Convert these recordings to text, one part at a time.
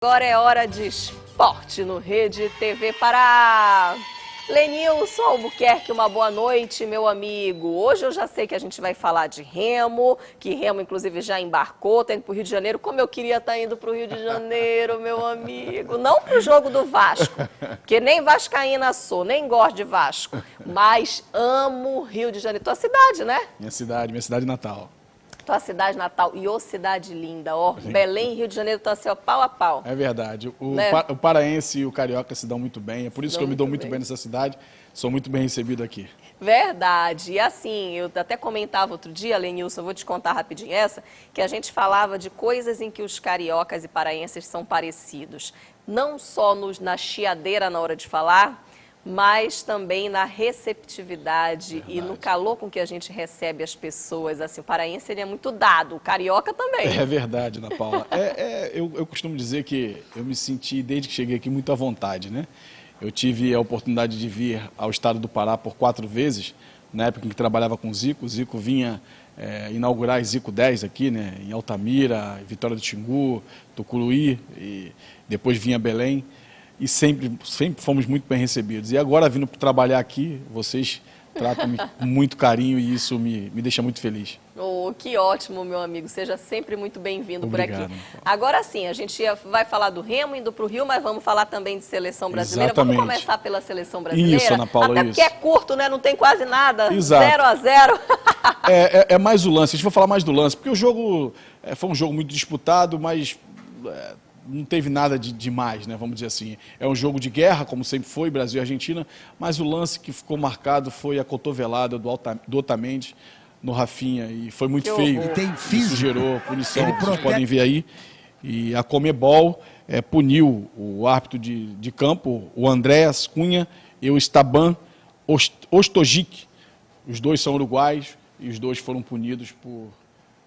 Agora é hora de esporte no Rede TV Pará. Lenilson Albuquerque, uma boa noite, meu amigo. Hoje eu já sei que a gente vai falar de remo, que remo inclusive já embarcou, tá indo para o Rio de Janeiro. Como eu queria estar indo para o Rio de Janeiro, meu amigo. Não para o jogo do Vasco, porque nem vascaína sou, nem gosto de Vasco, mas amo o Rio de Janeiro. Tua cidade, né? Minha cidade natal. Tua cidade natal e ô cidade linda, ó. Belém e Rio de Janeiro estão assim, ó, pau a pau. É verdade. Né? O paraense e o carioca se dão muito bem. É por isso que eu me dou muito bem bem nessa cidade. Sou muito bem recebido aqui. Verdade. E assim, eu até comentava outro dia, Lenilson, eu vou te contar rapidinho essa, que a gente falava de coisas em que os cariocas e paraenses são parecidos. Não só na chiadeira na hora de falar, mas também na receptividade. Verdade. E no calor com que a gente recebe as pessoas. Assim, o paraense ele é muito dado, o carioca também. É verdade, Ana Paula. Eu costumo dizer que eu me senti, desde que cheguei aqui, muito à vontade, né? Eu tive a oportunidade de vir ao estado do Pará por 4 vezes, na época em que trabalhava com o Zico. O Zico vinha inaugurar Zico 10 aqui, né? Em Altamira, Vitória do Xingu, Tucuruí, e depois vinha Belém. E sempre fomos muito bem recebidos. E agora, vindo trabalhar aqui, vocês tratam-me com muito carinho e isso me deixa muito feliz. Oh, que ótimo, meu amigo. Seja sempre muito bem-vindo por aqui. Obrigado. Agora sim, a gente vai falar do remo, indo para o Rio, mas vamos falar também de seleção brasileira. Exatamente. Vamos começar pela seleção brasileira? Isso, Ana Paula, até porque é curto, né? Não tem quase nada. Exato. 0-0. É mais o lance. A gente vai falar mais do lance, porque o jogo foi um jogo muito disputado, mas não teve nada de demais, né? Vamos dizer assim. É um jogo de guerra, como sempre foi, Brasil e Argentina, mas o lance que ficou marcado foi a cotovelada do Otamendi no Rafinha, e foi muito feio. Isso gerou punição, vocês podem ver aí. E a Conmebol puniu o árbitro de campo, o Andréas Cunha, e o Esteban Ostojic. Os dois são uruguaios e os dois foram punidos por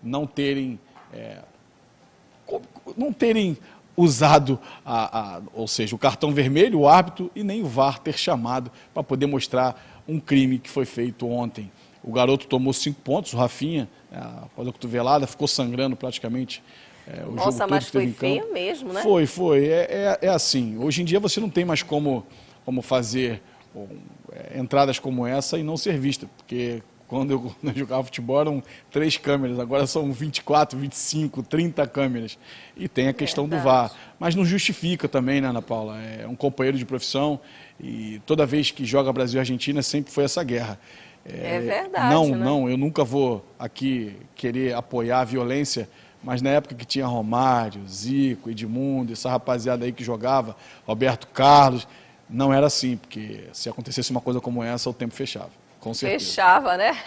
não terem usado, ou seja, o cartão vermelho, o árbitro, e nem o VAR ter chamado para poder mostrar um crime que foi feito ontem. O garoto tomou 5 pontos, o Rafinha, após a cotovelada, ficou sangrando praticamente o Nossa, jogo todo mas que teve foi em campo. feio mesmo, né? Foi. É assim, hoje em dia você não tem mais como fazer entradas como essa e não ser vista, porque quando eu jogava futebol eram 3 câmeras, agora são 24, 25, 30 câmeras. E tem a questão do VAR. Mas não justifica também, né, Ana Paula? É um companheiro de profissão e toda vez que joga Brasil e Argentina sempre foi essa guerra. É verdade, né? Não, eu nunca vou aqui querer apoiar a violência, mas na época que tinha Romário, Zico, Edmundo, essa rapaziada aí que jogava, Roberto Carlos, não era assim, porque se acontecesse uma coisa como essa, o tempo fechava. Com certeza. Fechava, né?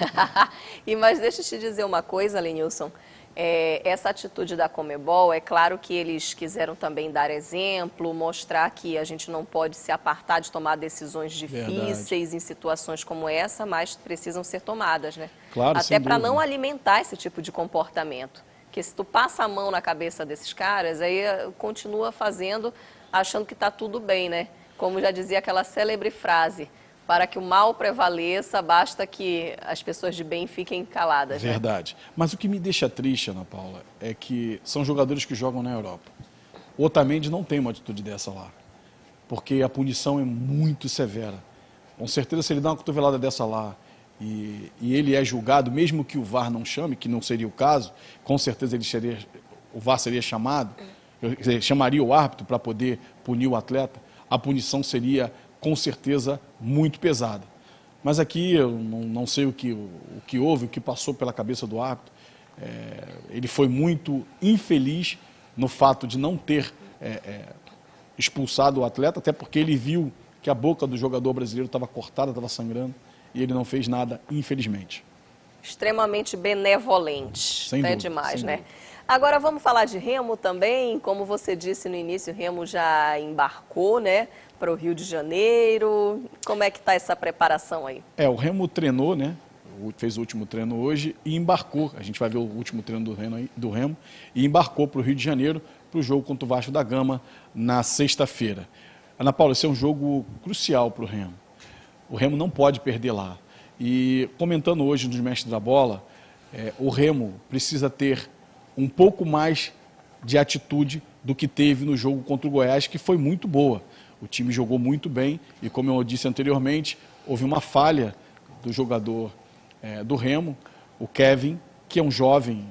Mas deixa eu te dizer uma coisa, Lenilson. Essa atitude da Conmebol, é claro que eles quiseram também dar exemplo, mostrar que a gente não pode se apartar de tomar decisões difíceis em situações como essa, mas precisam ser tomadas, né? Claro, até para não alimentar esse tipo de comportamento. Porque se tu passa a mão na cabeça desses caras, aí continua fazendo, achando que está tudo bem, né? Como já dizia aquela célebre frase: para que o mal prevaleça, basta que as pessoas de bem fiquem caladas. Verdade. Né? Mas o que me deixa triste, Ana Paula, é que são jogadores que jogam na Europa. O Otamendi não tem uma atitude dessa lá, porque a punição é muito severa. Com certeza, se ele dá uma cotovelada dessa lá e ele é julgado, mesmo que o VAR não chame, que não seria o caso, com certeza o VAR seria chamado, chamaria o árbitro para poder punir o atleta, a punição seria com certeza muito pesada. Mas aqui eu não sei o que houve, o que passou pela cabeça do árbitro. Ele foi muito infeliz no fato de não ter expulsado o atleta, até porque ele viu que a boca do jogador brasileiro estava cortada, estava sangrando, e ele não fez nada, infelizmente. Extremamente benevolente. Sem dúvida, é demais, né? Dúvida. Agora vamos falar de remo também. Como você disse no início, o remo já embarcou, né, para o Rio de Janeiro. Como é que está essa preparação aí? O remo treinou, né? Fez o último treino hoje e embarcou. A gente vai ver o último treino do remo e embarcou para o Rio de Janeiro para o jogo contra o Vasco da Gama na sexta-feira. Ana Paula, esse é um jogo crucial para o remo. O remo não pode perder lá. E comentando hoje nos mestres da bola, o remo precisa ter um pouco mais de atitude do que teve no jogo contra o Goiás, que foi muito boa. O time jogou muito bem e, como eu disse anteriormente, houve uma falha do jogador do Remo, o Kevin, que é um jovem,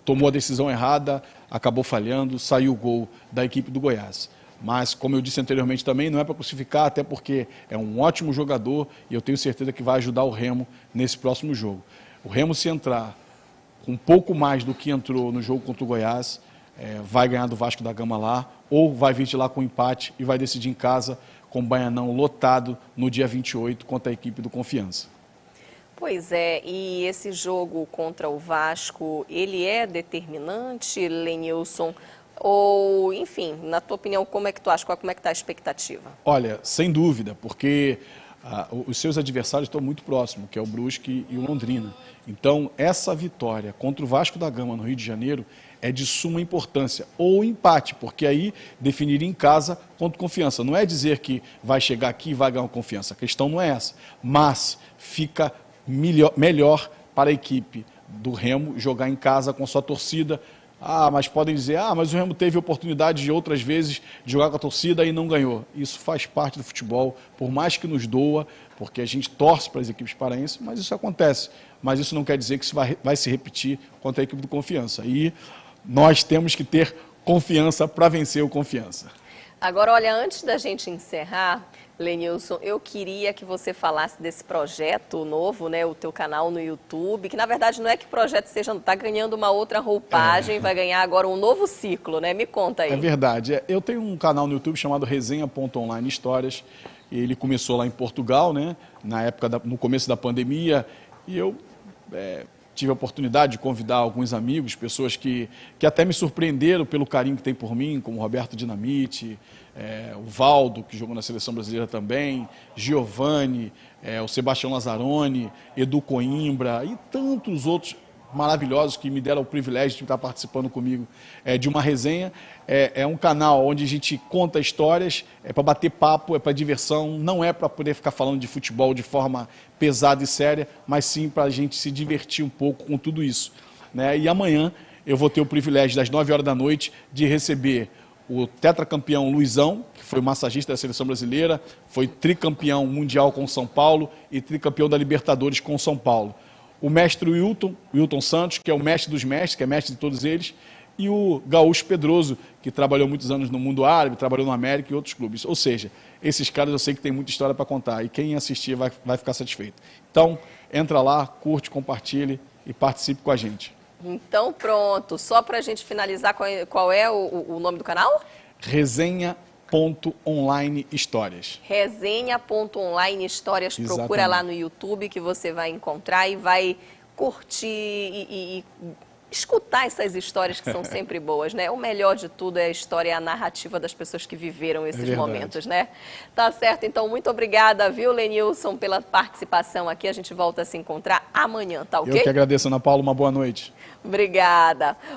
tomou a decisão errada, acabou falhando, saiu o gol da equipe do Goiás. Mas, como eu disse anteriormente também, não é para crucificar, até porque é um ótimo jogador e eu tenho certeza que vai ajudar o Remo nesse próximo jogo. O Remo, se entrar com um pouco mais do que entrou no jogo contra o Goiás, vai ganhar do Vasco da Gama lá, ou vai vir de lá com empate e vai decidir em casa com o Baianão lotado no dia 28 contra a equipe do Confiança. Pois é, e esse jogo contra o Vasco, ele é determinante, Lenilson? Ou, enfim, na tua opinião, como é que tu acha? Como é que está a expectativa? Olha, sem dúvida, porque os seus adversários estão muito próximos, que é o Brusque e o Londrina. Então, essa vitória contra o Vasco da Gama no Rio de Janeiro é de suma importância. Ou empate, porque aí definiria em casa contra o Confiança. Não é dizer que vai chegar aqui e vai ganhar o Confiança. A questão não é essa. Mas fica melhor para a equipe do Remo jogar em casa com sua torcida. Mas podem dizer, mas o Remo teve oportunidade de outras vezes de jogar com a torcida e não ganhou. Isso faz parte do futebol, por mais que nos doa, porque a gente torce para as equipes paraenses, mas isso acontece. Mas isso não quer dizer que isso vai se repetir contra a equipe do Confiança. E nós temos que ter confiança para vencer o Confiança. Agora, olha, antes da gente encerrar, Lenilson, eu queria que você falasse desse projeto novo, né, o teu canal no YouTube, que na verdade não é que o projeto seja, está ganhando uma outra roupagem, vai ganhar agora um novo ciclo, né? Me conta aí. É verdade. Eu tenho um canal no YouTube chamado Resenha.online Histórias. Ele começou lá em Portugal, né, no começo da pandemia, e eu tive a oportunidade de convidar alguns amigos, pessoas que até me surpreenderam pelo carinho que tem por mim, como o Roberto Dinamite, o Valdo, que jogou na Seleção Brasileira também, Giovanni, o Sebastião Lazzaroni, Edu Coimbra e tantos outros maravilhosos que me deram o privilégio de estar participando comigo de uma resenha. É um canal onde a gente conta histórias, é para bater papo, é para diversão, não é para poder ficar falando de futebol de forma pesada e séria, mas sim para a gente se divertir um pouco com tudo isso, né? E amanhã eu vou ter o privilégio, das 9 horas da noite, de receber o tetracampeão Luizão, que foi o massagista da Seleção Brasileira, foi tricampeão mundial com São Paulo e tricampeão da Libertadores com São Paulo. O mestre Wilton Santos, que é o mestre dos mestres, que é mestre de todos eles, e o Gaúcho Pedroso, que trabalhou muitos anos no mundo árabe, trabalhou no América e outros clubes. Ou seja, esses caras eu sei que tem muita história para contar, e quem assistir vai ficar satisfeito. Então, entra lá, curte, compartilhe e participe com a gente. Então pronto, só para a gente finalizar, qual é o nome do canal? Resenha.online Histórias. Resenha.online Histórias. Exatamente. Procura lá no YouTube que você vai encontrar e vai curtir e escutar essas histórias que são sempre boas, né? O melhor de tudo é a história e a narrativa das pessoas que viveram esses momentos, né? Tá certo, então muito obrigada, viu, Lenilson, pela participação aqui. A gente volta a se encontrar amanhã, tá ok? Eu que agradeço, Ana Paula, uma boa noite. Obrigada.